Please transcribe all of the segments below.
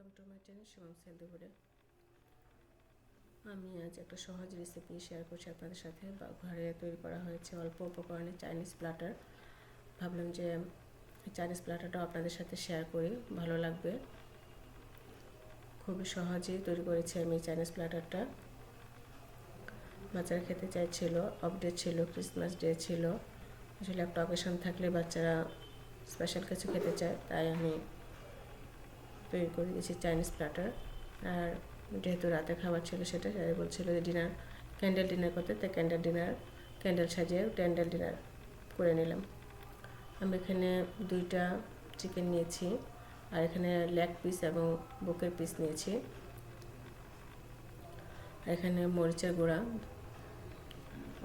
Welcome to my channel শিমম সেন্দুপুরে। আমি আজ একটা সহজ রেসিপি শেয়ার করছি আপনাদের সাথে। ঘরে তৈরি করা হয়েছে অল্প উপকরণে চাইনিজ প্লাটার। ভাবলাম যে চাইনিজ প্লাটারটাও আপনাদের সাথে শেয়ার করি, ভালো লাগবে। খুবই সহজেই তৈরি করেছি আমি চাইনিজ প্লাটারটা। বাচ্চারা খেতে চাইছিল, অফ ডে ছিল, ক্রিসমাস ডে ছিল। আসলে একটা অকেশন থাকলে বাচ্চারা স্পেশাল কিছু খেতে চায়, তাই আমি তৈরি করে দিয়েছি চাইনিজ প্লাটার। আর যেহেতু রাতে খাবার ছিল সেটা বলছিল যে ক্যান্ডেল ডিনার করতে, তাই ক্যান্ডেল সাজিয়ে ক্যান্ডেল ডিনার করে নিলাম। আমি এখানে 2টা চিকেন নিয়েছি, আর এখানে লেগ পিস এবং বুকের পিস নিয়েছি। এখানে মরিচের গুঁড়া,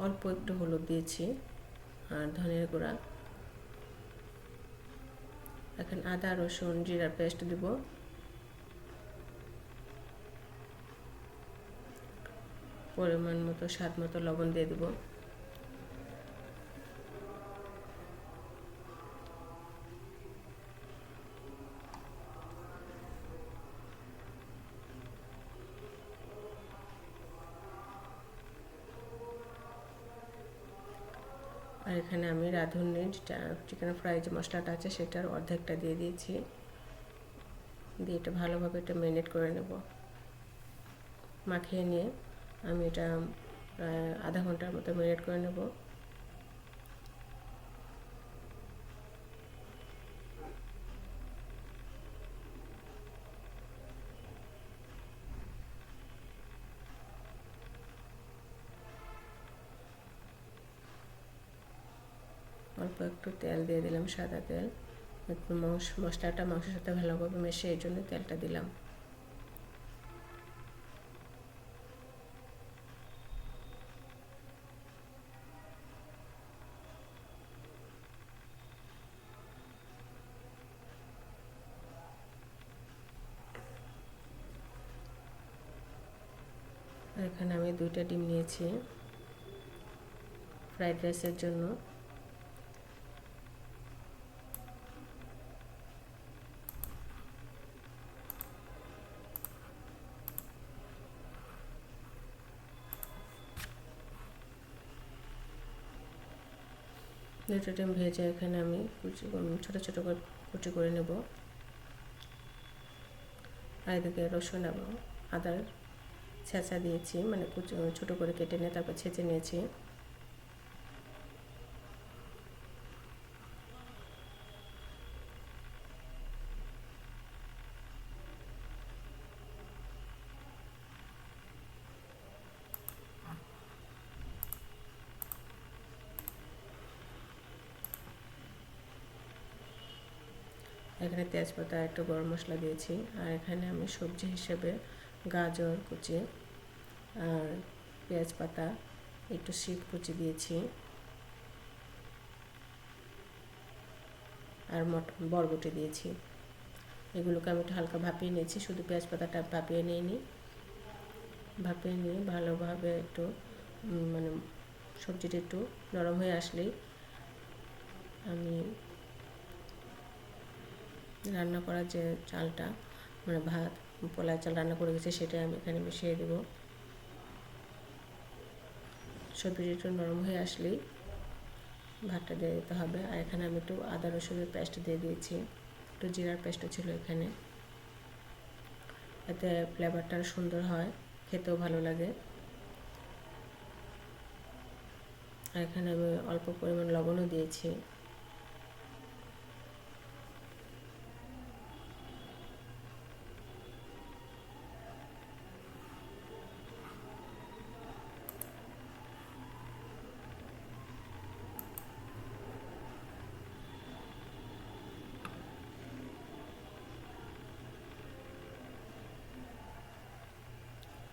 অল্প একটু হলুদ দিয়েছি, আর ধনের গুঁড়া। এখন আদা রসুন জিরার পেস্ট দিব, পরিমাণ মতো স্বাদ মতো লবণ দিয়ে দেব। আর এখানে আমি রাঁধুনি চিকেন ফ্রাই যে মশলাটা আছে সেটার অর্ধেকটা দিয়ে দিয়েছি, দিয়ে এটা ভালোভাবে এটা ম্যারিনেট করে নেব। মাখিয়ে নিয়ে আমি এটা প্রায় আধা ঘন্টার মতো ম্যারিনেট করে নেব। অল্প একটু তেল দিয়ে দিলাম, সাদা তেল। একটু মশলাটা মাংসের সাথে ভালোভাবে মেশে এই জন্য তেলটা দিলাম। এখানে আমি 2টা ডিম নিয়েছি ফ্রাইড রাইসের জন্য। দুটো ডিম ভেজে এখানে আমি ছোটো ছোটো করে কুচি করে নেব। আর এদিকে রসুন এবং আদার ছেঁচা দিয়েছি, মানে ছোটো করে কেটে নিয়ে তারপর ছেঁচে নিয়েছি। এখানে তেজপাতা একটু গরম মশলা দিয়েছি। আর এখানে আমি সবজি হিসেবে গাজর কুচি আর পেঁয়াজ পাতা, একটু শিম কুচি দিয়েছি, আর বরবটি দিয়েছি। এগুলোকে আমি একটু হালকা ভাপিয়ে নিয়েছি, শুধু পেঁয়াজ পাতাটা ভাপিয়ে নিইনি। ভাপিয়ে নিয়ে ভালোভাবে একটু মানে সবজিটা একটু নরম হয়ে আসলেই আমি রান্না করা যে চালটা, মানে ভাত পোলাও চাল রান্না করে গেছে সেটা আমি এখানে মিশিয়ে দেব। সবজিটা একটু নরম হয়ে আসলেই ভাতটা দিয়ে দিতে হবে। আর এখানে আমি একটু আদা রসুনের পেস্ট দিয়ে দিয়েছি, একটু জিরার পেস্টও ছিল এখানে, এতে ফ্লেভারটা সুন্দর হয়, খেতেও ভালো লাগে। আর এখানে আমি অল্প পরিমাণ লবণও দিয়েছি।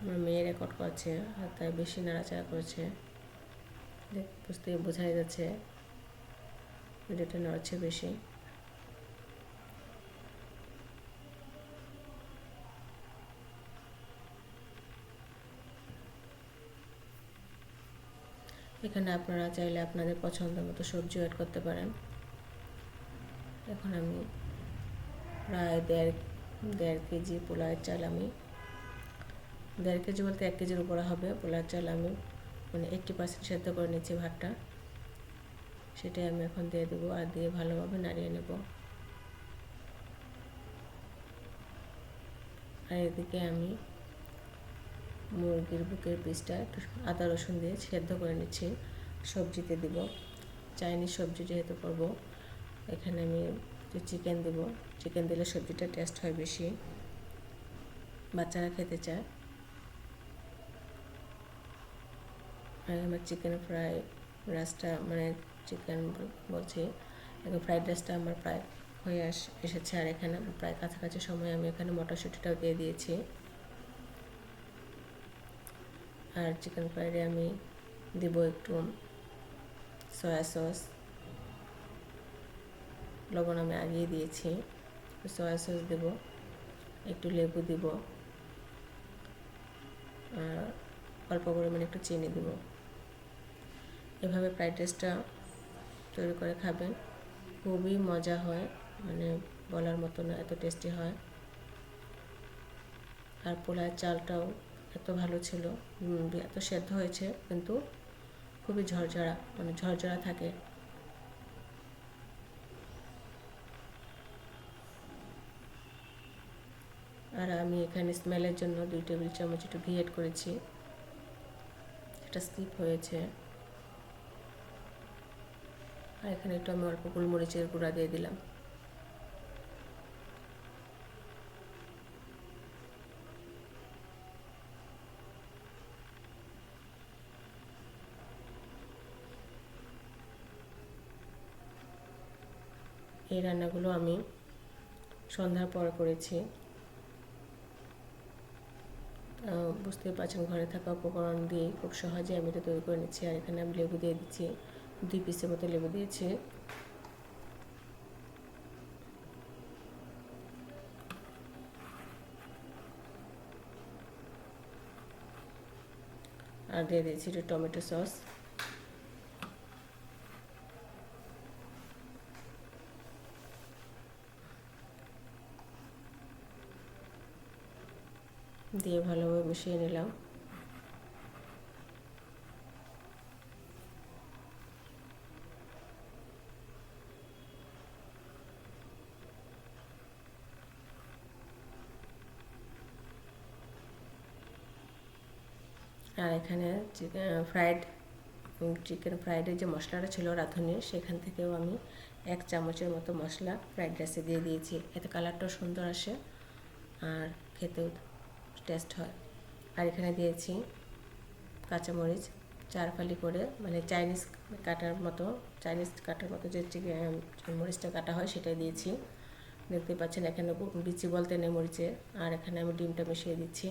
আমার মেয়ে রেকর্ড করছে, আর তাই বেশি নাড়াচাড়া করছে, বোঝাই যাচ্ছে ভিডিওটা নড়ছে বেশি। এখানে আপনারা চাইলে আপনাদের পছন্দ মতো সবজি অ্যাড করতে পারেন। এখন আমি প্রায় 1.5 কেজি পোলাওয়ের চাল, আমি 1.5 কেজি বলতে 1 কেজির উপরে হবে পোলাওয়ের চাল, আমি মানে 80% সেদ্ধ করে নিচ্ছি ভাতটা। সেটাই আমি এখন দিয়ে দেবো, আর দিয়ে ভালোভাবে নাড়িয়ে নেব। আর এদিকে আমি মুরগির বুকের পিসটা একটু আদা রসুন দিয়ে সেদ্ধ করে নিচ্ছি, সবজিতে দিব। চাইনিজ সবজি যেহেতু করব, এখানে আমি চিকেন দেব। চিকেন দিলে সবজিটা টেস্ট হয় বেশি, বাচ্চারা খেতে চায়। আর আমার চিকেন ফ্রাই রাইসটা, মানে চিকেন বলছি, এখন ফ্রাইড রাইসটা আমার প্রায় হয়ে এসেছে। আর এখানে প্রায় কাছাকাছি সময় আমি এখানে মটরশুঁটিটাও দিয়ে দিয়েছি। আর চিকেন ফ্রাইডে আমি দিব একটু সয়া সস, লবণ আমি আগিয়ে দিয়েছি, সয়া সস দেব, একটু লেবু দিব, আর অল্প পরিমাণে একটু চিনি দিব। এভাবে ফ্রাইড রাইসটা তৈরি করে খাবেন, খুবই মজা হয়, মানে বলার মতো না, এত টেস্টি হয়। আর পোলাওয়ের চালটাও এত ভালো ছিল, এত সেদ্ধ হয়েছে কিন্তু খুবই ঝরঝরা, মানে ঝরঝরা থাকে। আর আমি এখানে স্মেলের জন্য 2 টেবিল চামচ একটু ঘি অ্যাড করেছি, এটা স্কিপ হয়েছে। আর এখানে একটু আমি অল্প গোলমরিচের গুঁড়া দিয়ে দিলাম। এই রান্নাগুলো আমি সন্ধ্যার পর করেছি, বুঝতেই পারছেন ঘরে থাকা উপকরণ দিয়ে খুব সহজে আমি এটা তৈরি করে নিচ্ছি। আর এখানে আমি লেবু দিয়ে দিচ্ছি, 2 পিসের মতো লেবু দিয়েছি। আর দিয়ে দিয়েছি একটু টমেটো সস। দিয়ে ভালোভাবে মিশিয়ে নিলাম। আর এখানে চিকেন ফ্রাইডের যে মশলাটা ছিল রাঁধুনির, সেখান থেকেও আমি 1 চামচের মতো মশলা ফ্রাইড রাইসে দিয়ে দিয়েছি। এতে কালারটাও সুন্দর আসে আর খেতেও টেস্ট হয়। আর এখানে দিয়েছি কাঁচামরিচ 4 ফালি করে, মানে চাইনিজ কাটার মতো যে মরিচটা কাটা হয় সেটাই দিয়েছি। দেখতে পাচ্ছেন এখানে বিচি বলতে নেই মরিচে। আর এখানে আমি ডিমটা মিশিয়ে দিচ্ছি।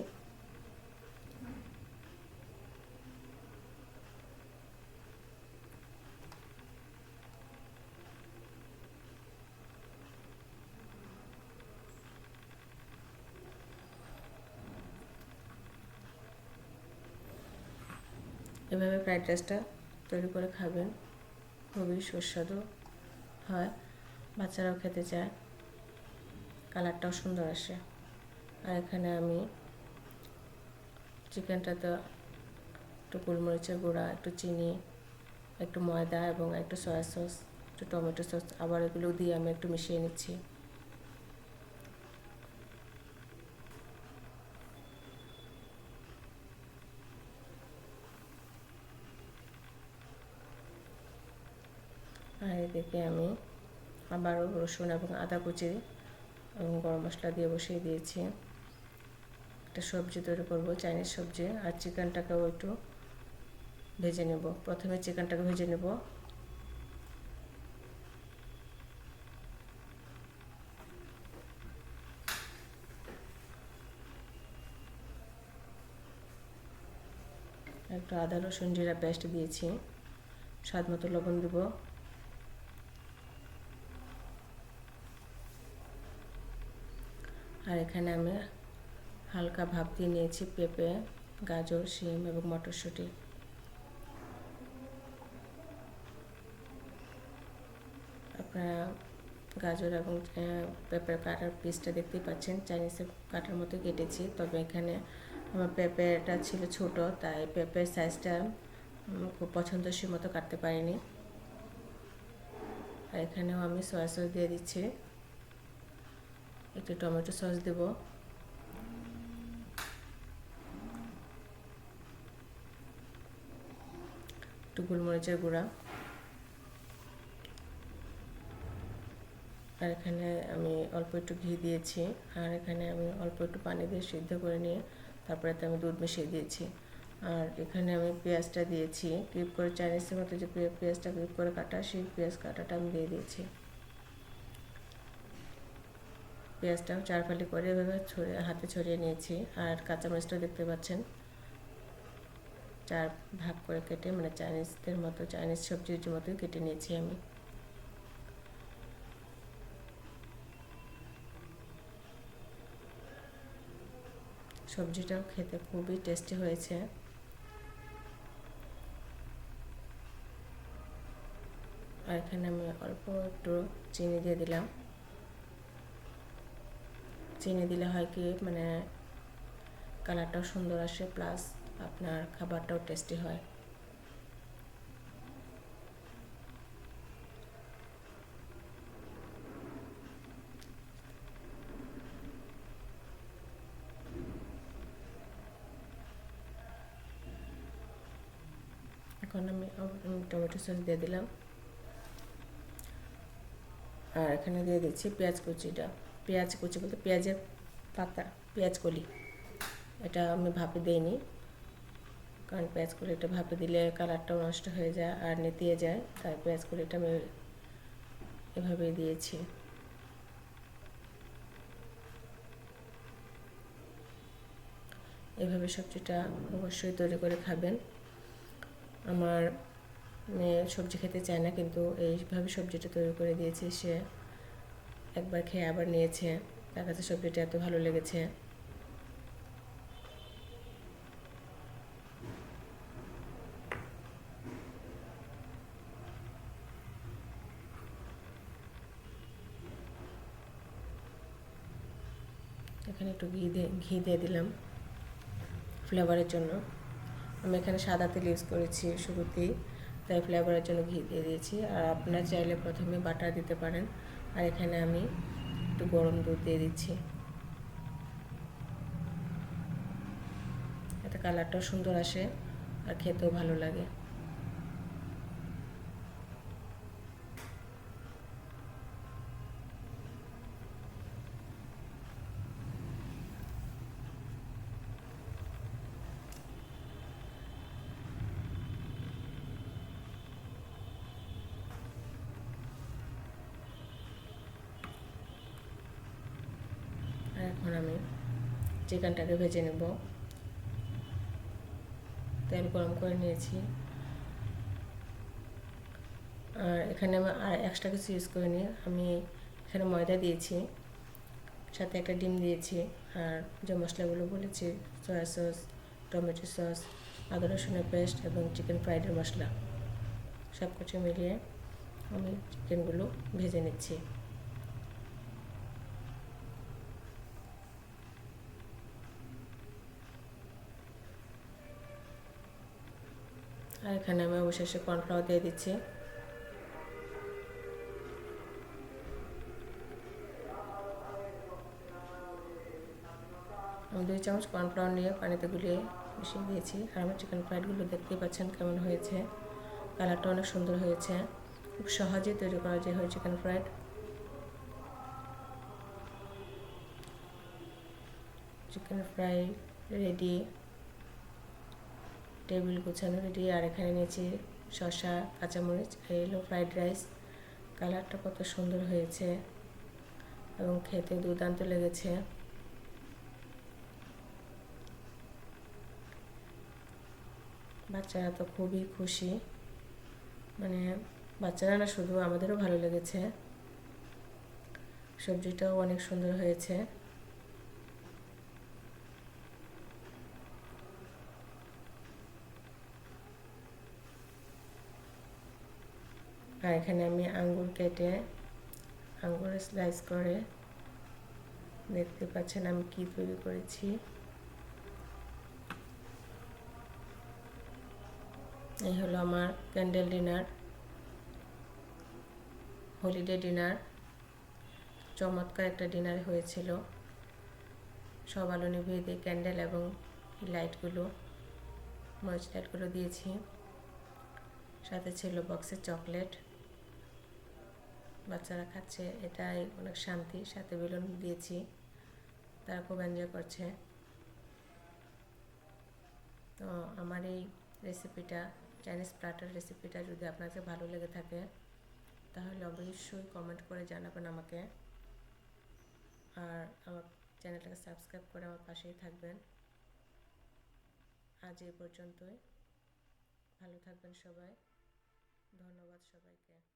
এভাবে ফ্রাইড রাইসটা তৈরি করে খাবেন, খুবই সুস্বাদু হয়, বাচ্চারাও খেতে চায়, কালারটাও সুন্দর আসে। আর এখানে আমি চিকেনটাতে একটু গোলমরিচের গুঁড়া, একটু চিনি, একটু ময়দা এবং একটু সয়া সস, একটু টমেটো সস, আবার এগুলো দিয়ে আমি একটু মিশিয়ে নিচ্ছি। আর এদিকে আমি আবারও রসুন এবং আদা কুচি এবং গরম মশলা দিয়ে বসিয়ে দিয়েছি। একটা সবজি তৈরি করব, চাইনিজ সবজি। আর চিকেনটাকেও একটু ভেজে নেব। প্রথমে চিকেনটাকে ভেজে নেব। একটু আদা রসুন জিরা পেস্ট দিয়েছি, স্বাদ মতো লবণ দেব। আর এখানে আমি হালকা ভাপ দিয়ে নিয়েছি পেঁপে, গাজর, শিম এবং মটরশুঁটি। আপনারা গাজর এবং পেঁপের কাটার পিসটা দেখতেই পাচ্ছেন, চাইনিজের কাটার মতো কেটেছি। তবে এখানে আমার পেঁপেটা ছিল ছোট, তাই পেঁপের সাইজটা খুব পছন্দসই মতো কাটতে পারিনি। আর এখানেও আমি সয়া সস দিয়ে দিচ্ছি, একটু টমেটো সস দেব, একটু গোলমরিচের গুঁড়া। আর এখানে আমি অল্প একটু ঘি দিয়েছি। আর এখানে আমি অল্প একটু পানি দিয়ে সিদ্ধ করে নিয়ে তারপরে আমি দুধ মিশিয়ে দিয়েছি। আর এখানে আমি পেঁয়াজটা দিয়েছি কিউব করে, চাইনিজের মতো যে পেঁয়াজটা কিউব করে কাটা, সেই পেঁয়াজ কাটাটা আমি দিয়ে দিয়েছি। পেঁয়াজটাও চারফালি করে এভাবে হাতে ছড়িয়ে নিয়েছি। আর কাঁচামরিচটাও দেখতে পাচ্ছেন 4 ভাগ করে কেটে, মানে চাইনিজদের মতো, চাইনিজ সবজির মতোই কেটে নিয়েছি আমি। সবজিটাও খেতে খুবই টেস্টি হয়েছে। আর এখানে আমি অল্প একটু চিনি দিয়ে দিলাম। চিনি দিলে হয় কি, মানে কালারটাও সুন্দর আসে, প্লাস আপনার খাবারটাও টেস্টি হয়। এখন আমি টমেটো সস দিয়ে দিলাম। আর এখানে দিয়ে দিচ্ছি পেঁয়াজ কুচিটা। পেঁয়াজ কুচি বলতে পেঁয়াজের পাতা, পেঁয়াজ কলি, এটা আমি ভাপে দিইনি, কারণ পেঁয়াজ কলিটা ভাপে দিলে কালারটাও নষ্ট হয়ে যায় আর নেতিয়ে যায়, তাই পেঁয়াজ কলিটা আমি এভাবেই দিয়েছি। এভাবে সবজিটা অবশ্যই তৈরি করে খাবেন। আমার মেয়ে সবজি খেতে চায় না, কিন্তু এইভাবে সবজিটা তৈরি করে দিয়েছি, সে একবার খেয়ে আবার নিয়েছে, তার কাছে সবজিটা এত ভালো লেগেছে। এখানে একটু ঘি দিয়ে দিলাম ফ্লেভারের জন্য। আমি এখানে সাদা তেল ইউজ করেছি শুরুতেই, তাই ফ্লেভারের জন্য ঘি দিয়ে দিয়েছি। আর আপনারা চাইলে প্রথমে বাটার দিতে পারেন। আর এখানে আমি একটু গরম দুধ দিয়ে দিচ্ছি, এতে কালারটাও সুন্দর আসে আর খেতেও ভালো লাগে। আর এখন আমি চিকেনটাকে ভেজে নেব। তেল গরম করে নিয়েছি। আর এখানে আমি আর এক্সট্রা কিছু ইউজ করিনি, আমি এখানে ময়দা দিয়েছি, সাথে একটা ডিম দিয়েছি। আর যে মশলাগুলো বলেছি, সয়া সস, টমেটো সস, আদা রসুনের পেস্ট এবং চিকেন ফ্রাইডের মশলা, সব কিছু মিলিয়ে আমি চিকেনগুলো ভেজে নিচ্ছি। আর এখানে আমি অবশেষে কর্নফ্লাওয়ার দিয়ে দিচ্ছি। আমি 2 চামচ কর্নফ্লাওয়ার নিয়ে পানিতে গুলিয়ে মিশিয়ে দিয়েছি। আর আমার চিকেন ফ্রাইডগুলো দেখতেই পাচ্ছেন কেমন হয়েছে, কালারটা অনেক সুন্দর হয়েছে। খুব সহজেই তৈরি করা যায় হয় chicken fried. Chicken fry ready, table গোছানো রেডি। আর এখানে নিয়েছি শসা, কাঁচামরিচ, এলো ফ্রাইড রাইস। কালারটা কত সুন্দর হয়েছে এবং খেতে দুর্দান্ত লেগেছে। বাচ্চারা তো খুবই খুশি, মানে বাচ্চারা না, শুধু আমাদেরও ভালো লেগেছে। সবজিটাও অনেক সুন্দর হয়েছে। আর এখানে আমি আঙ্গুর কেটে আঙ্গুর স্লাইস করে। দেখতে পাচ্ছেন আমি কি তৈরি করেছি। এই হলো আমার ক্যান্ডেল ডিনার, হলিডে ডিনার। চমৎকার একটা ডিনার হয়েছিল। সব আলো নিভিয়ে দিয়ে ক্যান্ডেল এবং লাইটগুলো, মরিচ লাইটগুলো দিয়েছি। সাথে ছিল বক্সের চকলেট, বাচ্চারা খাচ্ছে, এটাই অনেক শান্তি। সাথে বেলুন দিয়েছি, তারা খুব এনজয় করছে। তো আমার এই রেসিপিটা, চাইনিজ প্ল্যাটার রেসিপিটা যদি আপনাদের ভালো লেগে থাকে তাহলে অবশ্যই কমেন্ট করে জানাবেন আমাকে। আর আমার চ্যানেলটাকে সাবস্ক্রাইব করে আমার পাশেই থাকবেন। আজ এই পর্যন্তই। ভালো থাকবেন সবাই। ধন্যবাদ সবাইকে।